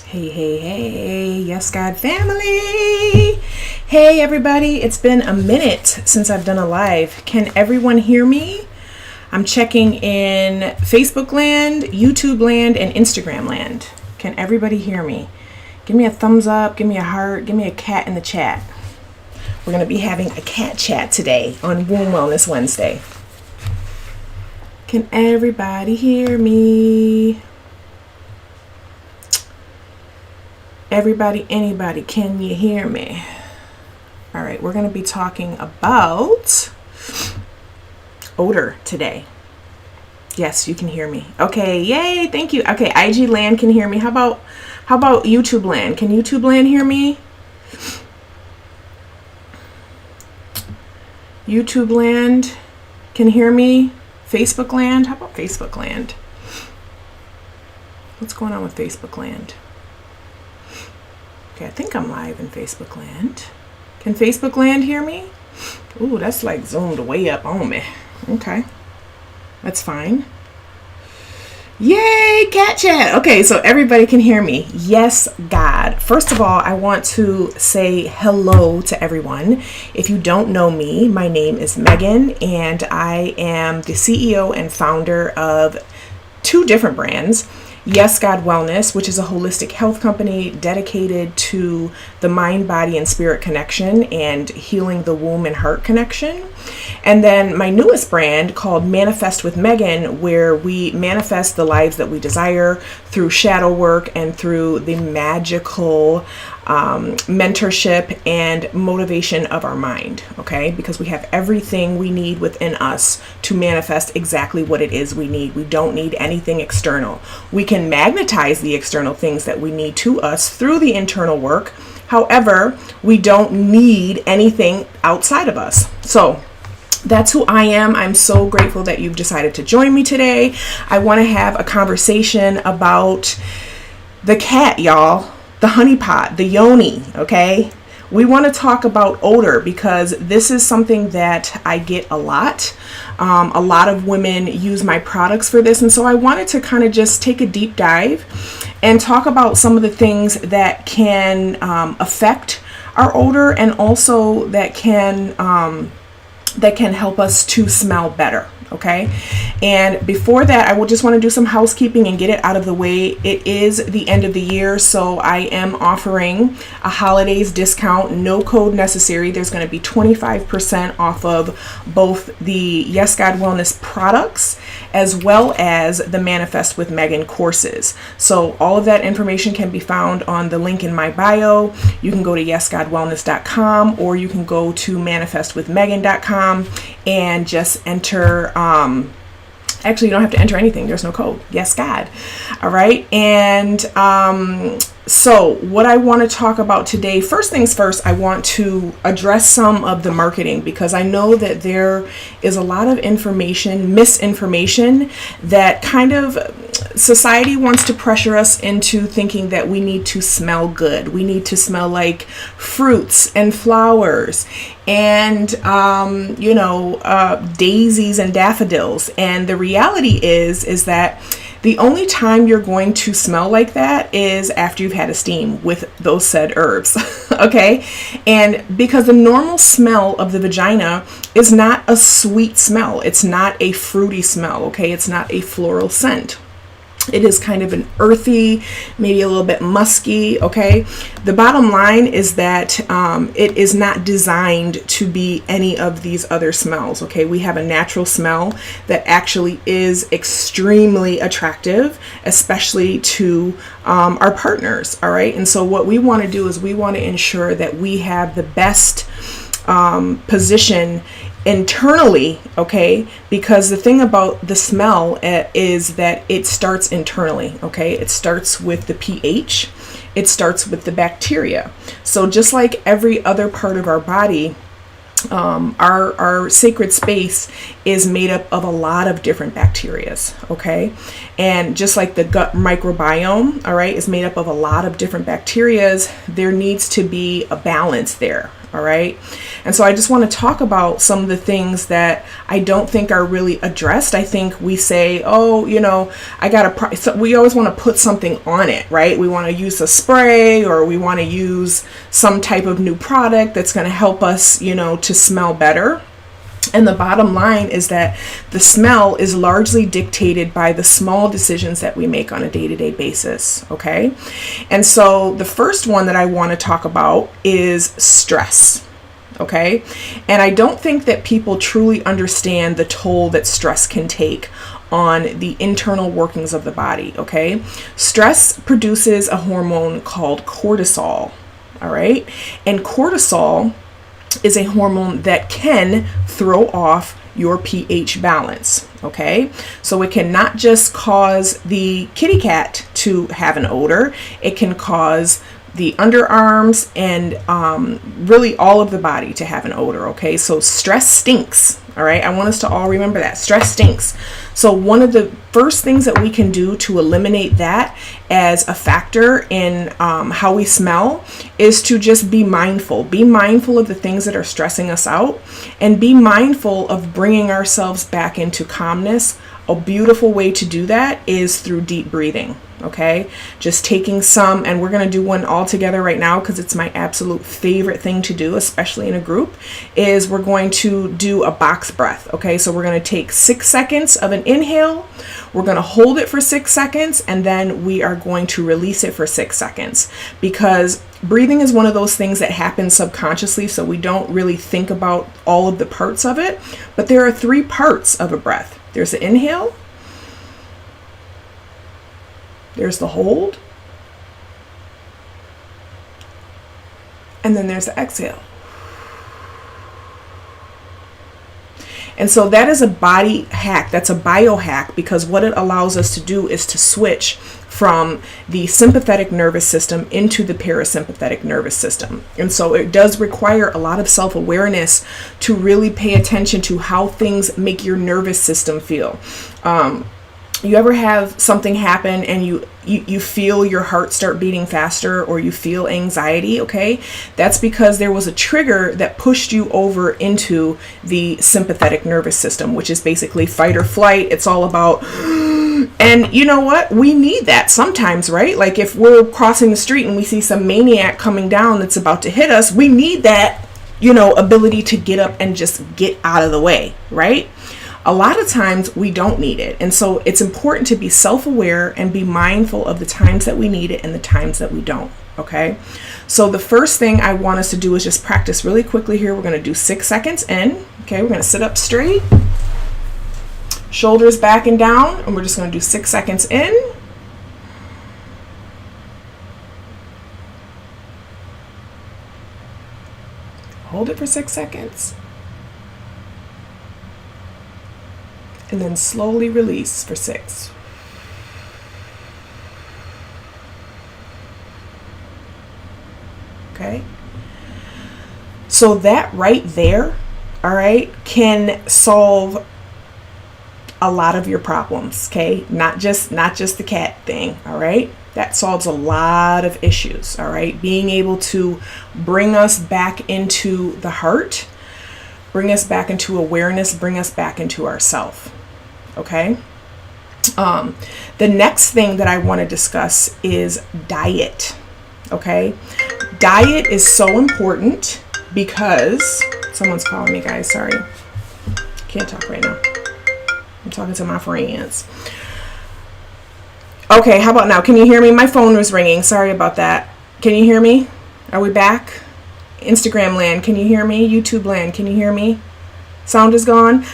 Hey, hey, hey, Yes God family. Hey, everybody. It's been a minute since I've done a live. Can everyone hear me? I'm checking in Facebook land, YouTube land, and Instagram land. Can everybody hear me? Give me a thumbs up, give me a heart, give me a cat in the chat. We're going to be having a cat chat today on Womb Wellness Wednesday. Can everybody hear me? Everybody, anybody, can you hear me? All right, we're going to be talking about odor today. Yes, you can hear me. Okay, yay, thank you. Okay, IG land can hear me. How about YouTube land? Can YouTube land hear me? YouTube land can hear me. Facebook land? How about Facebook land? What's going on with Facebook land? Okay, I think I'm live in Facebook land. Can Facebook land hear me? Ooh, that's like zoomed way up on me. Okay, that's fine. Yay, cat chat. Okay, so everybody can hear me. Yes, God. First of all, I want to say hello to everyone. If you don't know me, my name is Megan, and I am the CEO and founder of two different brands. Yes God Wellness, which is a holistic health company dedicated to the mind, body, and spirit connection and healing the womb and heart connection. And then my newest brand called Manifest with Megan, where we manifest the lives that we desire through shadow work and through the magical mentorship and motivation of our mind, okay? Because we have everything we need within us to manifest exactly what it is we need. We don't need anything external. We can magnetize the external things that we need to us through the internal work. However, we don't need anything outside of us. So that's who I am. I'm so grateful that you've decided to join me today. I want to have a conversation about the cat, y'all. The honeypot, the yoni, okay? We want to talk about odor because this is something that I get a lot. A lot of women use my products for this. And so I wanted to kind of just take a deep dive and talk about some of the things that can affect our odor and also that can help us to smell better. Okay. And before that, I will just want to do some housekeeping and get it out of the way. It is the end of the year, so I am offering a holidays discount, no code necessary. There's going to be 25% off of both the Yes God Wellness products as well as the Manifest with Megan courses. So all of that information can be found on the link in my bio. You can go to yesgodwellness.com or you can go to manifestwithmegan.com and just enter actually, you don't have to enter anything. There's no code. Yes, God. All right. And so what I want to talk about today, first things first, I want to address some of the marketing because I know that there is a lot of misinformation that kind of society wants to pressure us into thinking that we need to smell good. We need to smell like fruits and flowers and, daisies and daffodils. And the reality is that the only time you're going to smell like that is after you've had a steam with those said herbs, okay? And because the normal smell of the vagina is not a sweet smell. It's not a fruity smell, okay? It's not a floral scent. It is kind of an earthy, maybe a little bit musky, okay? The bottom line is that it is not designed to be any of these other smells, okay? We have a natural smell that actually is extremely attractive, especially to our partners, all right? And so what we want to do is we want to ensure that we have the best position internally, okay? Because the thing about the smell is that it starts internally, okay? It starts with the pH. It starts with the bacteria. So just like every other part of our body, our sacred space is made up of a lot of different bacterias, okay? And just like the gut microbiome, all right, is made up of a lot of different bacterias, there needs to be a balance there, All right. And so I just want to talk about some of the things that I don't think are really addressed. I think we say, oh, you know, so we always want to put something on it, right? We want to use a spray, or we want to use some type of new product that's going to help us, you know, to smell better. And the bottom line is that the smell is largely dictated by the small decisions that we make on a day-to-day basis, okay? And so the first one that I want to talk about is stress, okay? And I don't think that people truly understand the toll that stress can take on the internal workings of the body, okay? Stress produces a hormone called cortisol, all right? And cortisol is a hormone that can throw off your pH balance, okay? So it can not just cause the kitty cat to have an odor, it can cause the underarms and really all of the body to have an odor, okay? So stress stinks, all right? I want us to all remember that. Stress stinks. So one of the first things that we can do to eliminate that as a factor in how we smell is to just be mindful. Be mindful of the things that are stressing us out, and be mindful of bringing ourselves back into calmness. A beautiful way to do that is through deep breathing. Okay, just taking some, and we're going to do one all together right now because it's my absolute favorite thing to do, especially in a group, is we're going to do a box breath. Okay, so we're going to take 6 seconds of an inhale, we're going to hold it for 6 seconds, and then we are going to release it for 6 seconds, because breathing is one of those things that happens subconsciously, so we don't really think about all of the parts of it, but there are 3 parts of a breath. There's the inhale, there's the hold, and then there's the exhale. And so that is a body hack. That's a biohack, because what it allows us to do is to switch from the sympathetic nervous system into the parasympathetic nervous system. And so it does require a lot of self-awareness to really pay attention to how things make your nervous system feel. You ever have something happen and you feel your heart start beating faster, or you feel anxiety? Okay, that's because there was a trigger that pushed you over into the sympathetic nervous system, which is basically fight or flight. It's all about, and you know what? We need that sometimes, right? Like if we're crossing the street and we see some maniac coming down that's about to hit us, we need that, you know, ability to get up and just get out of the way, right? A lot of times we don't need it. And so it's important to be self-aware and be mindful of the times that we need it and the times that we don't. Okay. So the first thing I want us to do is just practice really quickly here. We're going to do 6 seconds in. Okay. We're going to sit up straight, shoulders back and down, and we're just going to do 6 seconds in. Hold it for 6 seconds. And then slowly release for 6. Okay. So that right there, all right, can solve a lot of your problems. Okay. Not just the cat thing. All right. That solves a lot of issues. All right. Being able to bring us back into the heart, bring us back into awareness, bring us back into ourself. Okay. The next thing that I want to discuss is diet. Okay. Diet is so important because someone's calling me, guys. Sorry. Can't talk right now. I'm talking to my friends. Okay. How about now? Can you hear me? My phone was ringing. Sorry about that. Can you hear me? Are we back? Instagram land, can you hear me? YouTube land, can you hear me? Sound is gone.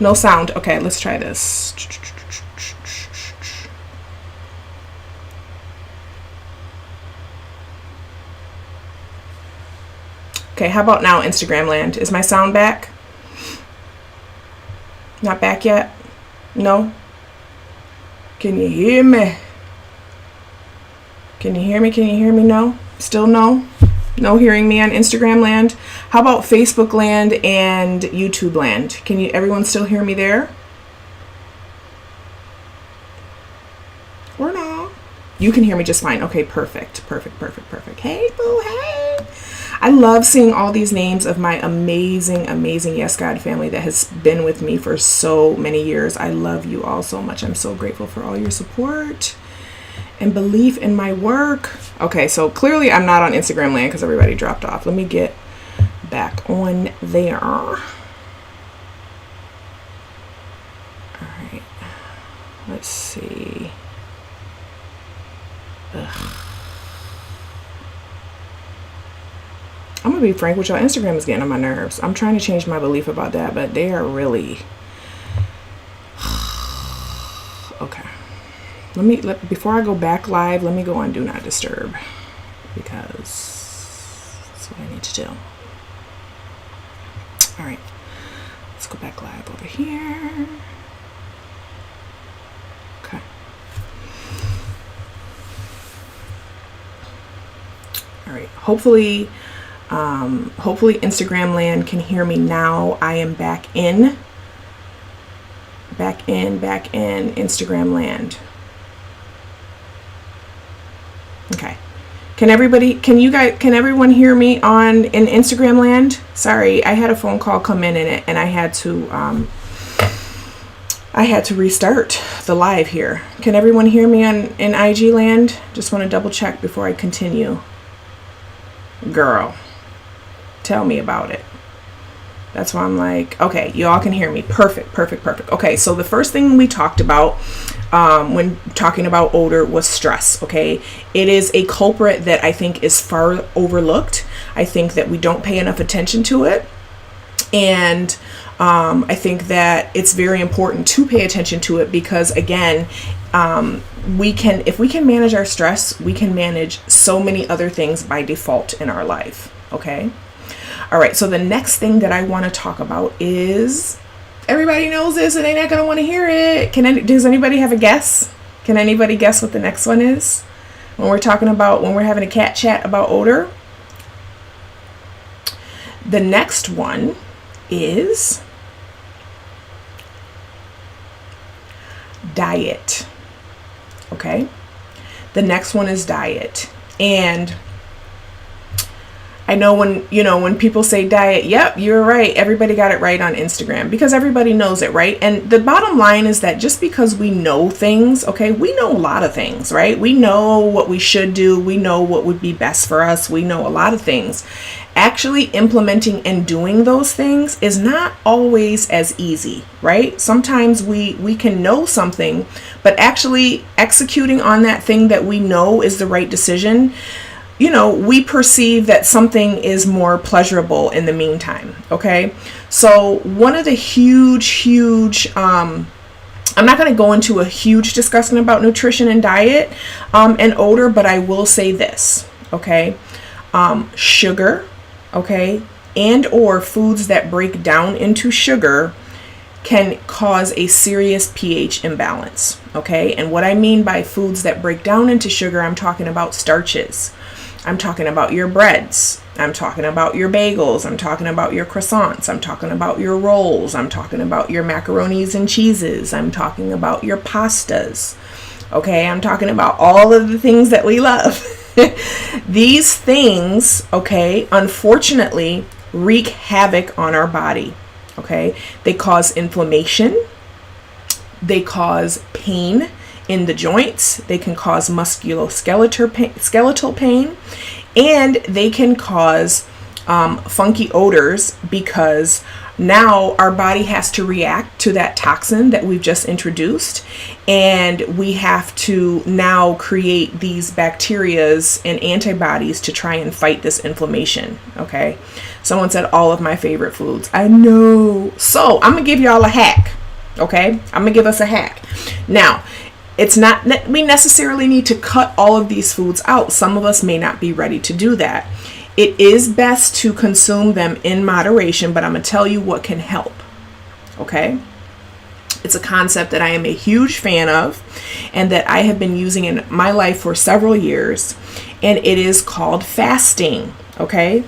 No sound. Okay, let's try this. Okay, how about now, Instagram land? Is my sound back? Not back yet? No? Can you hear me? Can you hear me? Can you hear me? No? Still no? No hearing me on Instagram land? How about Facebook land and YouTube land? Can you, everyone still hear me there? Or no? You can hear me just fine. Okay, perfect. Hey, boo, hey. I love seeing all these names of my amazing Yes God family that has been with me for so many years. I love you all so much. I'm so grateful for all your support and belief in my work. Okay, so clearly I'm not on Instagram land because everybody dropped off. Let me get back on there. All right, let's see. Ugh. I'm gonna be frank with y'all. Instagram is getting on my nerves. I'm trying to change my belief about that, but they are really okay. Before I go back live, let me go on Do Not Disturb, because that's what I need to do. All right, let's go back live over here. Okay. All right. Hopefully Instagram land can hear me now. I am back in Instagram land. Okay. Can everyone hear me in Instagram land? Sorry, I had a phone call come in it, and I had to restart the live here. Can everyone hear me in IG land? Just want to double check before I continue. Girl, tell me about it. That's why I'm like, okay, you all can hear me. Perfect. Okay, so the first thing we talked about when talking about odor was stress, okay? It is a culprit that I think is far overlooked. I think that we don't pay enough attention to it. And I think that it's very important to pay attention to it because, again, if we can manage our stress, we can manage so many other things by default in our life, okay? All right, so the next thing that I want to talk about is, everybody knows this and they're not going to want to hear it. Does anybody have a guess? Can anybody guess what the next one is? When we're having a cat chat about odor? The next one is diet. Okay? The next one is diet. And I know when people say diet, yep, you're right. Everybody got it right on Instagram because everybody knows it, right? And the bottom line is that just because we know things, okay, we know a lot of things, right? We know what we should do. We know what would be best for us. We know a lot of things. Actually implementing and doing those things is not always as easy, right? Sometimes we can know something, but actually executing on that thing that we know is the right decision, we perceive that something is more pleasurable in the meantime, okay? So one of the huge, I'm not going to go into a huge discussion about nutrition and diet and odor, but I will say this, okay? Sugar, okay, and or foods that break down into sugar can cause a serious pH imbalance, okay? And what I mean by foods that break down into sugar, I'm talking about starches. I'm talking about your breads. I'm talking about your bagels. I'm talking about your croissants. I'm talking about your rolls. I'm talking about your macaronis and cheeses. I'm talking about your pastas. Okay, I'm talking about all of the things that we love. These things, okay, unfortunately wreak havoc on our body. Okay, they cause inflammation. They cause pain in the joints. They can cause musculoskeletal pain, and they can cause funky odors because now our body has to react to that toxin that we've just introduced, and we have to now create these bacterias and antibodies to try and fight this inflammation. Okay, someone said all of my favorite foods. I know. So I'm gonna give y'all a hack. Okay, I'm gonna give us a hack now. It's not that we necessarily need to cut all of these foods out. Some of us may not be ready to do that. It is best to consume them in moderation, but I'm going to tell you what can help. Okay? It's a concept that I am a huge fan of and that I have been using in my life for several years, and it is called fasting. Okay?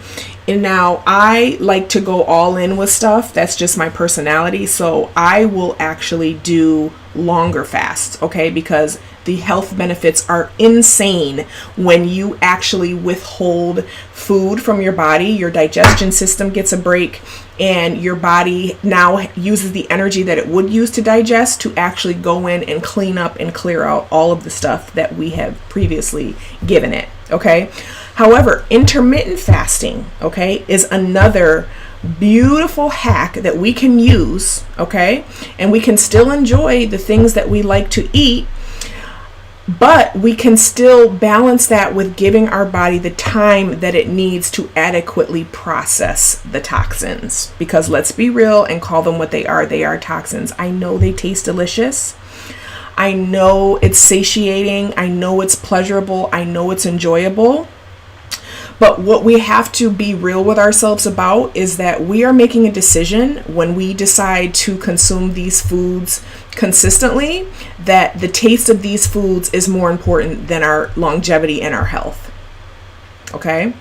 And now I like to go all in with stuff. That's just my personality. So I will actually do longer fasts, okay? Because the health benefits are insane when you actually withhold food from your body. Your digestion system gets a break, and your body now uses the energy that it would use to digest to actually go in and clean up and clear out all of the stuff that we have previously given it. Okay. However, intermittent fasting, okay, is another beautiful hack that we can use, okay, and we can still enjoy the things that we like to eat, but we can still balance that with giving our body the time that it needs to adequately process the toxins. Because let's be real and call them what they are toxins. I know they taste delicious. I know it's satiating. I know it's pleasurable. I know it's enjoyable. But what we have to be real with ourselves about is that we are making a decision when we decide to consume these foods consistently, that the taste of these foods is more important than our longevity and our health. Okay?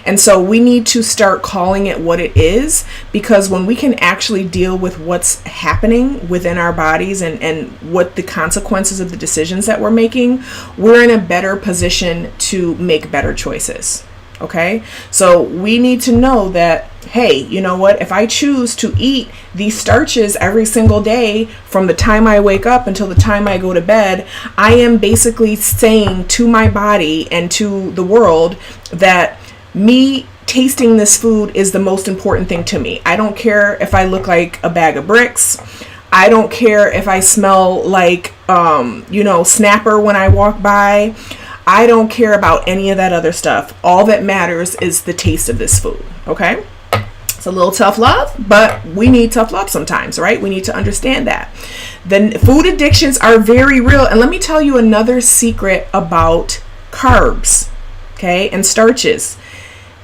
And so we need to start calling it what it is, because when we can actually deal with what's happening within our bodies and what the consequences of the decisions that we're making, we're in a better position to make better choices. Okay, so we need to know that, hey, you know what? If I choose to eat these starches every single day from the time I wake up until the time I go to bed, I am basically saying to my body and to the world that me tasting this food is the most important thing to me. I don't care if I look like a bag of bricks. I don't care if I smell like, snapper when I walk by. I don't care about any of that other stuff. All that matters is the taste of this food, okay? It's a little tough love, but we need tough love sometimes, right? We need to understand that. The food addictions are very real. And let me tell you another secret about carbs, okay, and starches.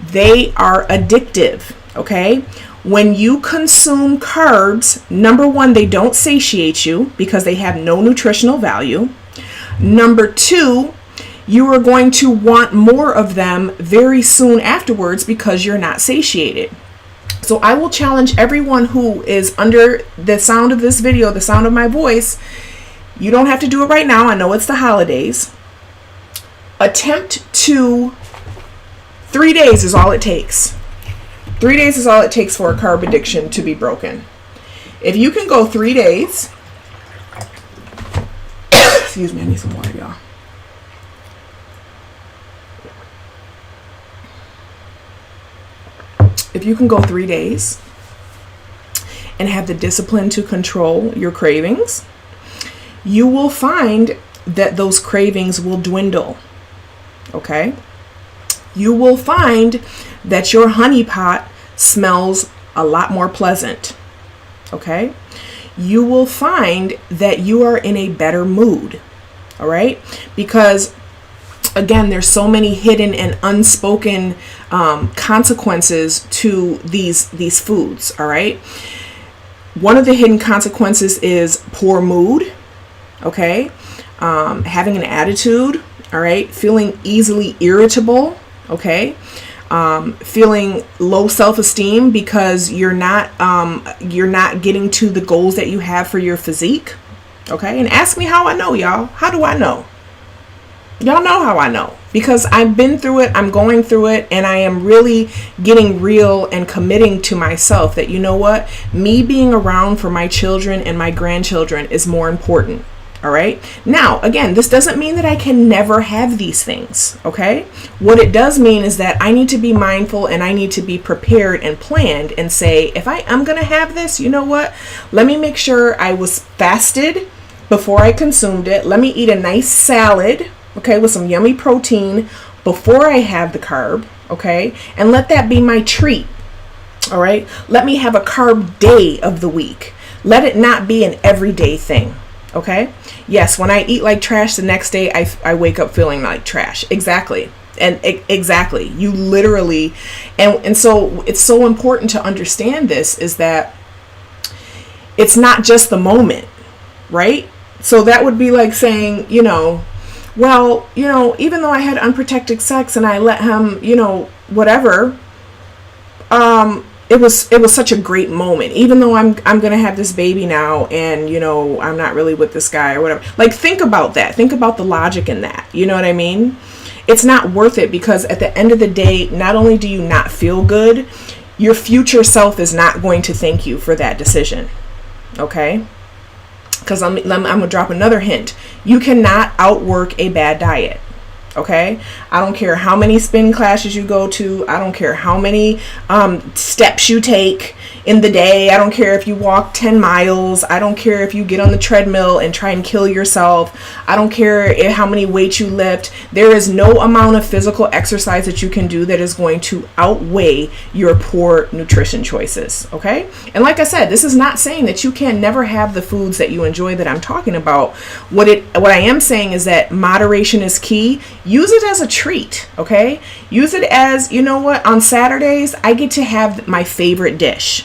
They are addictive, okay? When you consume carbs, number one, they don't satiate you because they have no nutritional value. Number two, you are going to want more of them very soon afterwards because you're not satiated. So I will challenge everyone who is under the sound of this video, the sound of my voice. You don't have to do it right now. I know it's the holidays. Attempt to 3 days is all it takes. 3 days is all it takes for a carb addiction to be broken. If you can go 3 days, excuse me, I need some water, y'all. If you can go 3 days and have the discipline to control your cravings, you will find that those cravings will dwindle. Okay? You will find that your honey pot smells a lot more pleasant. Okay? You will find that you are in a better mood. All right? Because again, there's so many hidden and unspoken consequences to these foods. All right. One of the hidden consequences is poor mood. Okay. Having an attitude. All right. Feeling easily irritable. Okay. Feeling low self-esteem because you're not getting to the goals that you have for your physique. Okay. And ask me how I know, y'all. How do I know? Y'all know how I know, because I've been through it, I'm going through it, and I am really getting real and committing to myself that, you know what, me being around for my children and my grandchildren is more important. All right. Now, again, this doesn't mean that I can never have these things. Okay. What it does mean is that I need to be mindful and I need to be prepared and planned and say, if I'm going to have this, you know what, let me make sure I was fasted before I consumed it. Let me eat a nice salad. Okay, with some yummy protein before I have the carb, okay? And let that be my treat, all right? Let me have a carb day of the week. Let it not be an everyday thing, okay? Yes, when I eat like trash, the next day I wake up feeling like trash. Exactly. And exactly. You literally, and so it's so important to understand this, is that it's not just the moment, right? So that would be like saying, well, even though I had unprotected sex and I let him, whatever, it was such a great moment, even though I'm going to have this baby now, and I'm not really with this guy or whatever. Like, think about that. Think about the logic in that. You know what I mean? It's not worth it, because at the end of the day, not only do you not feel good, your future self is not going to thank you for that decision. Okay? Because I'm going to drop another hint. You cannot outwork a bad diet. Okay? I don't care how many spin classes you go to. I don't care how many steps you take in the day. I don't care if you walk 10 miles. I don't care if you get on the treadmill and try and kill yourself. I don't care how many weights you lift. There is no amount of physical exercise that you can do that is going to outweigh your poor nutrition choices. Okay? And like I said, this is not saying that you can never have the foods that you enjoy that I'm talking about. What I am saying is that moderation is key. Use it as a treat. Okay? Use it as, you know what, on Saturdays, I get to have my favorite dish.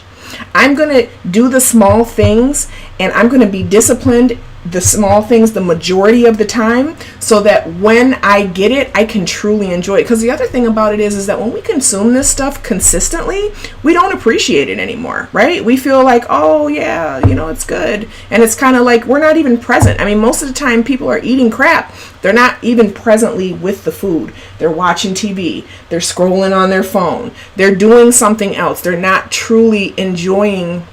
I'm going to do the small things, and I'm going to be disciplined the small things the majority of the time, so that when I get it, I can truly enjoy it. Because the other thing about it is that when we consume this stuff consistently, we don't appreciate it anymore, right? We feel like, oh yeah, it's good. And it's kind of like we're not even present. I mean, most of the time people are eating crap. They're not even presently with the food. They're watching TV. They're scrolling on their phone. They're doing something else. They're not truly enjoying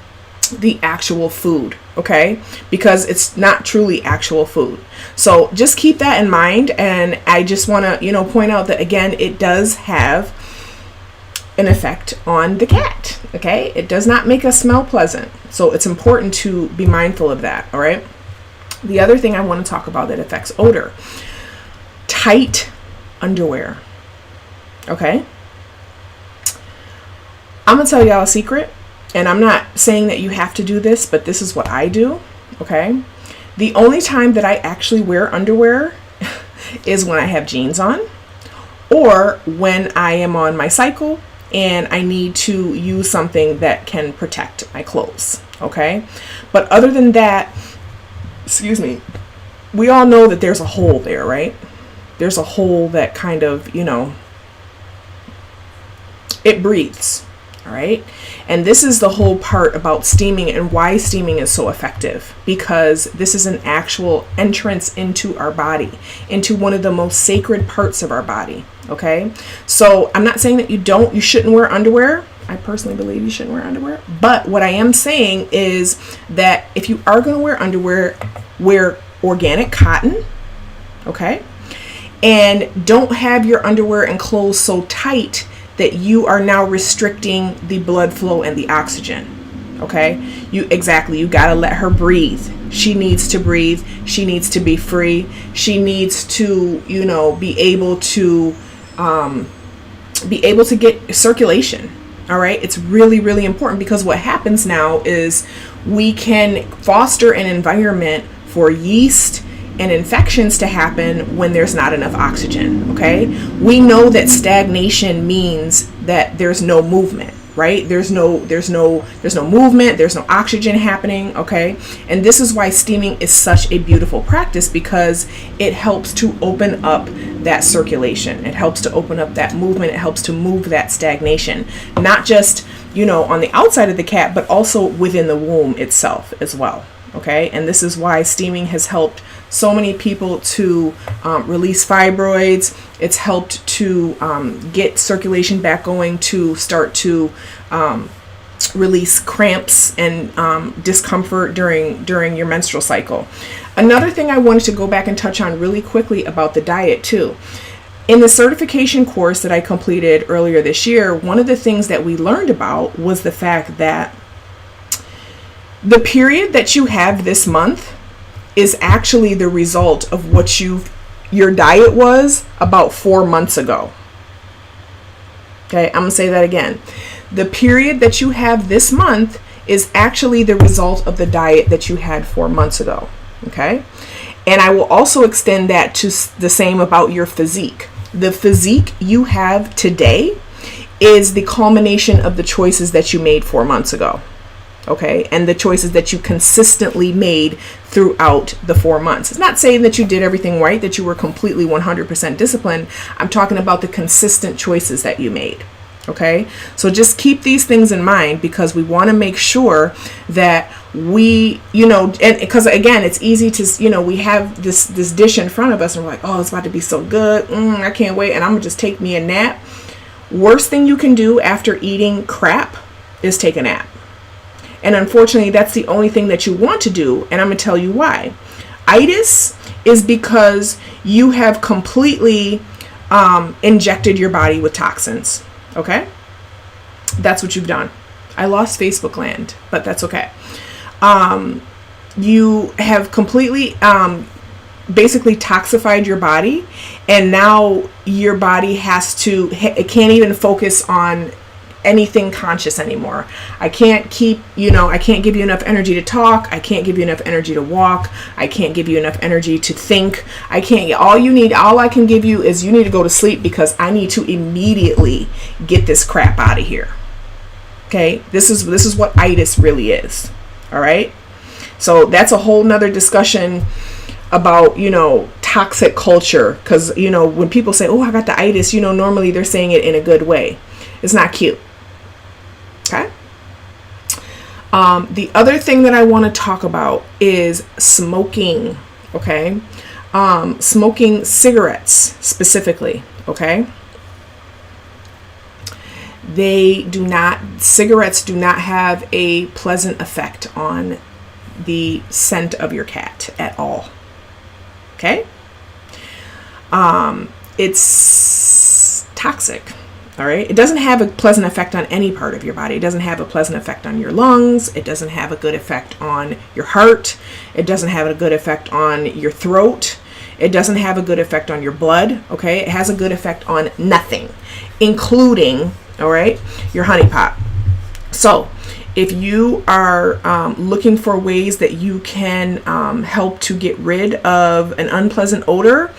the actual food, okay? Because it's not truly actual food. So just keep that in mind. And I just want to, point out that, again, it does have an effect on the cat, okay? It does not make us smell pleasant. So it's important to be mindful of that, all right? The other thing I want to talk about that affects odor: tight underwear, okay? I'm going to tell y'all a secret. And I'm not saying that you have to do this, but this is what I do, okay? The only time that I actually wear underwear is when I have jeans on, or when I am on my cycle and I need to use something that can protect my clothes, okay? But other than that, we all know that there's a hole there, right? There's a hole that kind of, it breathes. All right. And this is the whole part about steaming and why steaming is so effective, because this is an actual entrance into our body, into one of the most sacred parts of our body. Okay. So I'm not saying that you shouldn't wear underwear. I personally believe you shouldn't wear underwear. But what I am saying is that if you are going to wear underwear, wear organic cotton. Okay. And don't have your underwear and clothes so tight that you are now restricting the blood flow and the oxygen. Okay? You got to let her breathe. She needs to breathe. She needs to be free. She needs to, be able to get circulation. All right? It's really, really important, because what happens now is we can foster an environment for yeast and infections to happen when there's not enough oxygen. Okay, we know that stagnation means that there's no movement, right? There's no movement, there's no oxygen happening. Okay, and this is why steaming is such a beautiful practice, because it helps to open up that circulation. It helps to open up that movement. It helps to move that stagnation, not just on the outside of the cat, but also within the womb itself as well. Okay, and this is why steaming has helped so many people to release fibroids. It's helped to get circulation back going, to start to release cramps and discomfort during your menstrual cycle. Another thing I wanted to go back and touch on really quickly about the diet too. In the certification course that I completed earlier this year, one of the things that we learned about was the fact that the period that you have this month is actually the result of what your diet was about 4 months ago. Okay, I'm going to say that again. The period that you have this month is actually the result of the diet that you had 4 months ago. Okay, and I will also extend that to the same about your physique. The physique you have today is the culmination of the choices that you made 4 months ago. Okay, and the choices that you consistently made throughout the 4 months. It's not saying that you did everything right, that you were completely 100% disciplined. I'm talking about the consistent choices that you made. Okay, so just keep these things in mind, because we want to make sure that we, and because again, it's easy to, we have this dish in front of us and we're like, oh, it's about to be so good. I can't wait. And I'm gonna just take me a nap. Worst thing you can do after eating crap is take a nap. And unfortunately, that's the only thing that you want to do. And I'm gonna tell you why. Itis is because you have completely injected your body with toxins. Okay, that's what you've done. I lost Facebook land, but that's okay. You have completely basically toxified your body, and now your body it can't even focus on anything conscious anymore. I can't give you enough energy to talk. I can't give you enough energy to walk. I can't give you enough energy to think. All I can give you is you need to go to sleep, because I need to immediately get this crap out of here. Okay, this is what itis really is. All right, so that's a whole nother discussion about toxic culture, because when people say, oh, I got the itis, normally they're saying it in a good way. It's not cute. Okay. The other thing that I want to talk about is smoking. Okay. Smoking cigarettes specifically. Okay. Cigarettes do not have a pleasant effect on the scent of your cat at all. Okay. It's toxic. All right. It doesn't have a pleasant effect on any part of your body. It doesn't have a pleasant effect on your lungs. It doesn't have a good effect on your heart. It doesn't have a good effect on your throat. It doesn't have a good effect on your blood. Okay. It has a good effect on nothing, including, all right, your honey pot. So if you are looking for ways that you can help to get rid of an unpleasant odor,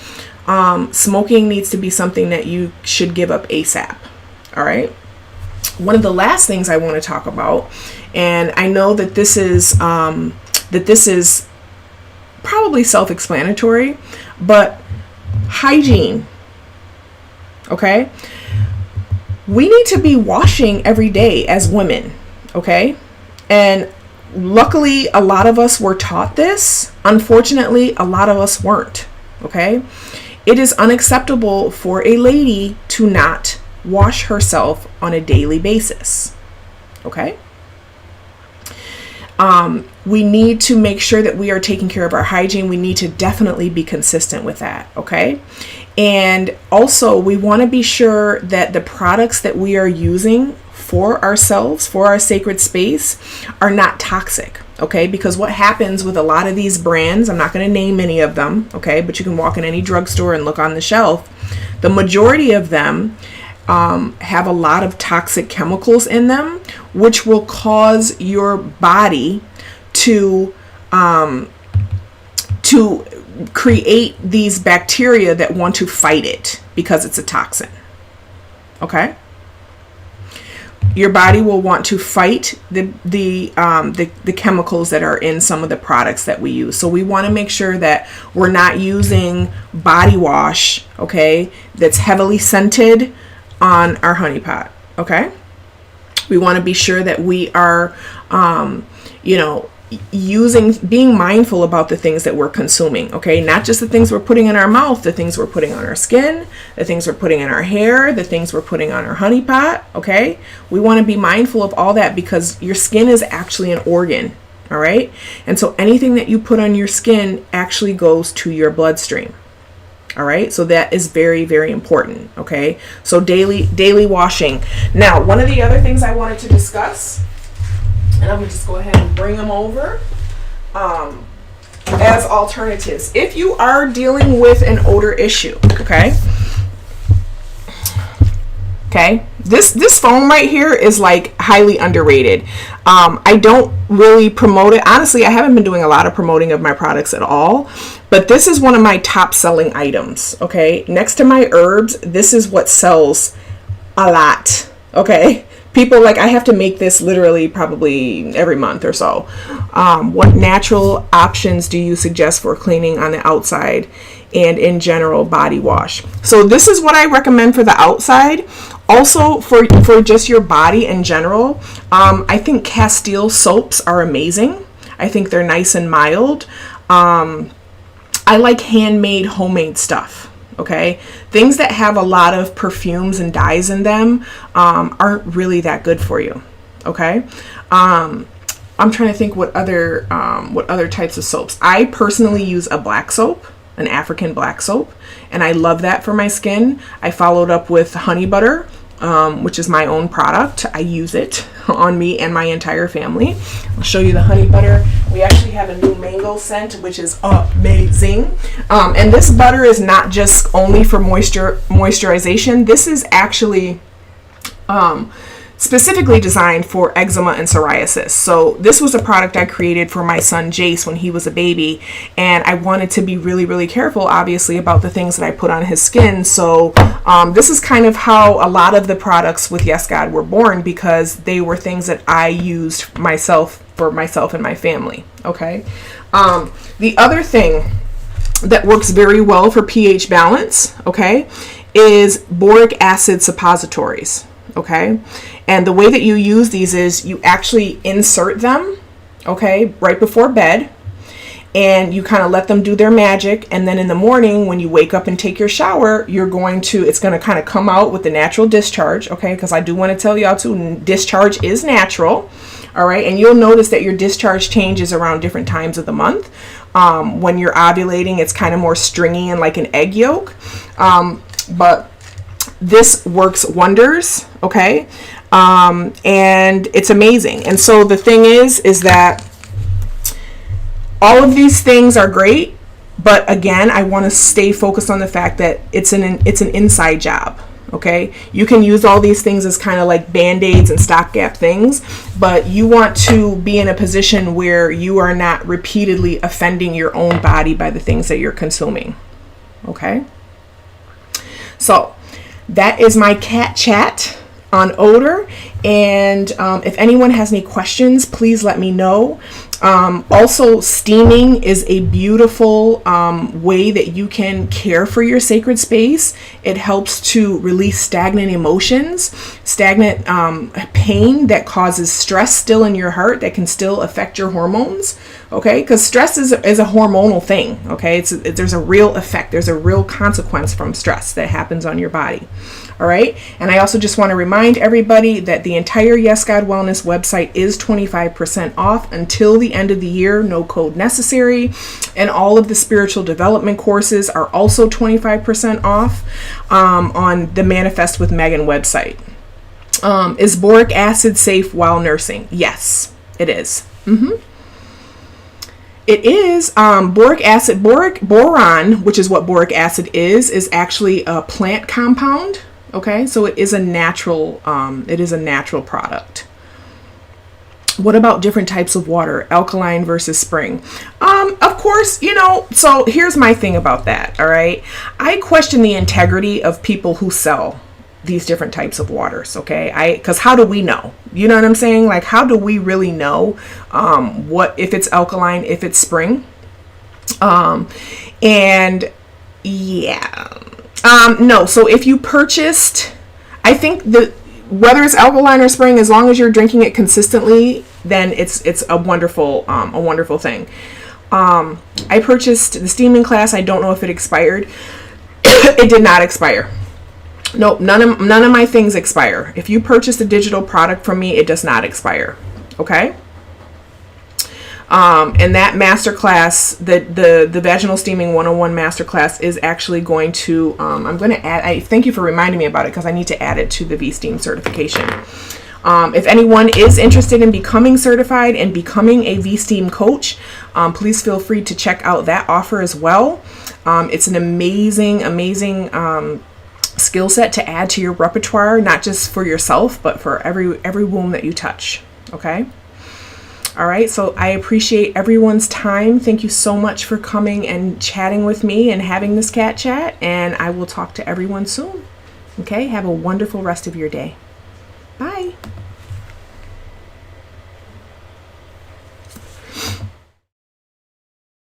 smoking needs to be something that you should give up ASAP. All right. One of the last things I want to talk about, and I know that this is probably self-explanatory, but hygiene. Okay. We need to be washing every day as women. Okay. And luckily, a lot of us were taught this. Unfortunately, a lot of us weren't. Okay. It is unacceptable for a lady to not wash herself on a daily basis. Okay. We need to make sure that we are taking care of our hygiene. We need to definitely be consistent with that. Okay. And also, we want to be sure that the products that we are using for ourselves, for our sacred space, are not toxic. Okay, because what happens with a lot of these brands, I'm not going to name any of them, okay, but you can walk in any drugstore and look on the shelf. The majority of them have a lot of toxic chemicals in them, which will cause your body to create these bacteria that want to fight it because it's a toxin. Okay. Your body will want to fight the chemicals that are in some of the products that we use. So we want to make sure that we're not using body wash, okay, that's heavily scented on our honey pot. Okay. We want to be sure that we are, being mindful about the things that we're consuming. Okay. Not just the things we're putting in our mouth, the things we're putting on our skin, the things we're putting in our hair, the things we're putting on our honey pot. Okay. We want to be mindful of all that, because your skin is actually an organ. All right. And so anything that you put on your skin actually goes to your bloodstream. All right. So that is very, very important. Okay. So daily washing. Now, one of the other things I wanted to discuss, and I'm going to just go ahead and bring them over as alternatives. If you are dealing with an odor issue, okay? Okay, this foam right here is like highly underrated. I don't really promote it. Honestly, I haven't been doing a lot of promoting of my products at all, but this is one of my top selling items. Okay, next to my herbs, this is what sells a lot. Okay. People I have to make this literally probably every month or so. What natural options do you suggest for cleaning on the outside and in general body wash? So this is what I recommend for the outside. Also, for just your body in general, I think Castile soaps are amazing. I think they're nice and mild. I like handmade, homemade stuff. Okay, things that have a lot of perfumes and dyes in them aren't really that good for you. Okay, I'm trying to think what other types of soaps. I personally use a black soap, an African black soap, and I love that for my skin. I followed up with honey butter, which is my own product. I use it on me and my entire family. I'll show you the honey butter. We actually have a new mango scent, which is amazing. And this butter is not just only for moisturization. This is actually specifically designed for eczema and psoriasis. So this was a product I created for my son Jace when he was a baby, and I wanted to be really, really careful, obviously, about the things that I put on his skin. So this is kind of how a lot of the products with Yes God were born, because they were things that I used for myself and my family. Okay. The other thing that works very well for pH balance, okay, is boric acid suppositories. Okay, and the way that you use these is you actually insert them, okay, right before bed, and you kind of let them do their magic, and then in the morning when you wake up and take your shower, it's going to kind of come out with the natural discharge, okay, because I do want to tell y'all too, discharge is natural, all right, and you'll notice that your discharge changes around different times of the month. When you're ovulating, it's kind of more stringy and like an egg yolk, but this works wonders, okay, and it's amazing. And so the thing is that all of these things are great, but again, I want to stay focused on the fact that it's an inside job, okay? You can use all these things as kind of like band-aids and stopgap things, but you want to be in a position where you are not repeatedly offending your own body by the things that you're consuming, okay? So that is my cat chat on odor, and if anyone has any questions, please let me know. Also, steaming is a beautiful way that you can care for your sacred space. It helps to release stagnant emotions, stagnant pain that causes stress still in your heart that can still affect your hormones. Okay, because stress is a hormonal thing. Okay, there's a real effect. There's a real consequence from stress that happens on your body. All right, and I also just want to remind everybody that the entire Yes God Wellness website is 25% off until the end of the year, no code necessary, and all of the spiritual development courses are also 25% off on the Manifest with Megan website. Is boric acid safe while nursing? Yes, it is. It is boric acid, boron, which is what boric acid is actually a plant compound. Okay, so it is a natural product. What about different types of water, alkaline versus spring? Of course, so here's my thing about that, all right? I question the integrity of people who sell these different types of waters, okay? Because how do we know? You know what I'm saying? Like, how do we really know what if it's alkaline, if it's spring? And yeah. No, so if you purchased, I think whether it's alkaline or spring, as long as you're drinking it consistently, then it's a wonderful thing. I purchased the steaming class. I don't know if it expired. It did not expire. Nope, none of my things expire. If you purchase a digital product from me, it does not expire. Okay? And that masterclass, the Vaginal Steaming 101 masterclass is actually going to, I'm going to add, I thank you for reminding me about it because I need to add it to the V-Steam certification. If anyone is interested in becoming certified and becoming a V-Steam coach, please feel free to check out that offer as well. It's an amazing skill set to add to your repertoire, not just for yourself, but for every womb that you touch. Okay? All right, so I appreciate everyone's time. Thank you so much for coming and chatting with me and having this cat chat, and I will talk to everyone soon. Okay, have a wonderful rest of your day. Bye.